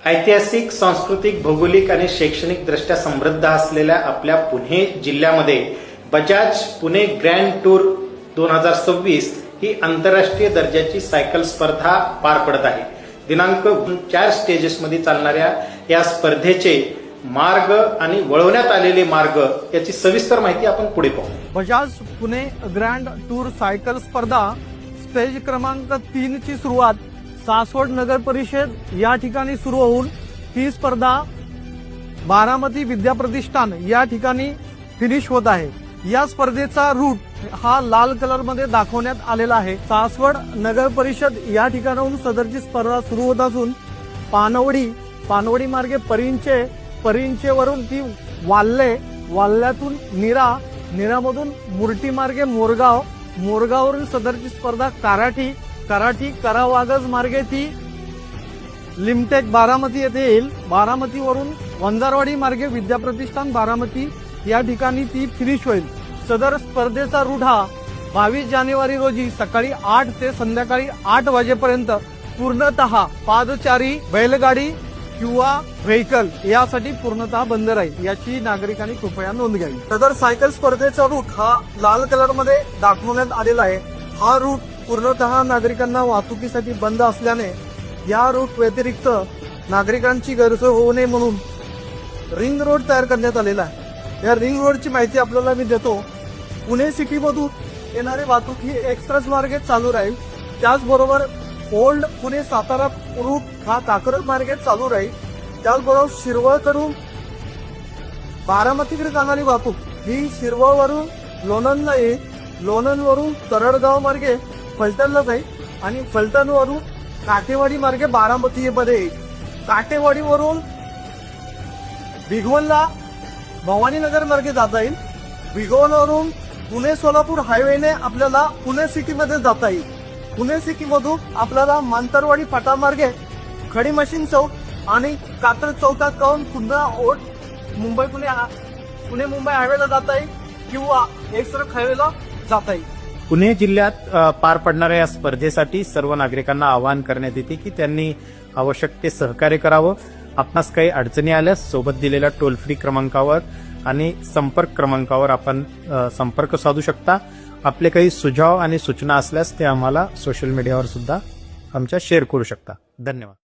ऐतिहासिक, सांस्कृतिक, भौगोलिक आणि शैक्षणिक दृष्ट्या समृद्ध असलेल्या आपल्या पुणे जिल्ह्यामध्ये बजाज पुणे ग्रँड टूर 2026 ही आंतरराष्ट्रीय दर्जाची सायकल स्पर्धा पार पडत आहे। दिनांक 4 स्टेजेसमध्ये चालणाऱ्या या स्पर्धेचे मार्ग आणि वळवण्यात आलेले मार्ग याची सविस्तर माहिती आपण पुढे पाहू। Bajaj Pune grand tour cycle स्पर्धा स्टेज क्रमांक 3 ची सुरुवात सासवड नगर परिषद या ठिकाणी सुरू होऊन ही स्पर्धा बारामती विद्या प्रतिष्ठान या ठिकाणी फिनिश होत आहे। या स्पर्धेचा रूट हा लाल कलर मध्ये दाखवण्यात आलेला आहे। सासवड नगर परिषद या ठिकाणाहून सदरची स्पर्धा सुरू होत असून पानवडी मार्गे परिंचे वरून ती वाल्ल्यातून निरामधून मुर्टी मार्गे मोरगाववरून सदरची स्पर्धा कराठी करावागज मार्गे ती लिमटेक बारामती येथे येईल। बारामतीवरून वंजारवाडी मार्गे विद्या प्रतिष्ठान बारामती या ठिकाणी ती फिनिश होईल। सदर स्पर्धेचा रूट हा 22 जानेवारी रोजी सकाळी 8 ते संध्याकाळी 8 वाजेपर्यंत पूर्णतः पादचारी, बैलगाडी किंवा व्हेकल यासाठी पूर्णतः बंद राहील, याची नागरिकांनी कृपया नोंद घ्यावी। सदर सायकल स्पर्धेचा रूट हा लाल कलर मध्ये दाखवण्यात आलेला आहे। हा रूट पूर्णतः नागरिकांना वाहतुकीसाठी बंद असल्याने या रूट व्यतिरिक्त नागरिकांची गैरसोय होऊ नये म्हणून रिंग रोड तयार करण्यात आलेला आहे। या रिंग रोडची माहिती आपल्याला मी देतो। पुणे सिटी मधून येणारी वाहतूक ही एक्सप्रेस मार्गे चालू राहील। त्याचबरोबर ओल्ड पुणे सातारा रूट हा काकरज मार्गे चालू राहील। त्याचबरोबर शिरवळ करून बारामतीकडे जाणारी वाहतूक ही शिरवळवरून लोणंदला येईल। लोणंदवरून तरडगाव मार्गे फलटणला जाईल आणि फलटणवरून काटेवाडी मार्गे बारामतीमध्ये येईल। काटेवाडीवरून भिगवणला भवानीनगर मार्गे जाता येईल। भिगवणवरून पुणे सोलापूर हायवेने आपल्याला पुणे सिटी मध्ये जाता येईल। पुणे सिटी मधून आपल्याला मांतरवाडी फाटा मार्गे खडी मशीन चौक आणि कात्रज चौकात जाऊन पुन्हा पुणे मुंबई हायवेला जाता येईल किंवा एक्सप्रेस हायवेला जाता येईल। पुणे जिल्ह्यात पार पडणाऱ्या या स्पर्धेसाठी सर्व नागरिकांना आवाहन करण्यात येते की त्यांनी आवश्यक ते सहकार्य करावं। आपणास काही अडचणी आल्यास सोबत दिलेल्या टोल फ्री क्रमांकावर आणि संपर्क क्रमांकावर आपण संपर्क साधू शकता। आपले काही सुझाव आणि सूचना असल्यास ते आम्हाला सोशल मीडियावर सुद्धा आमच्या शेअर करू शकता। धन्यवाद।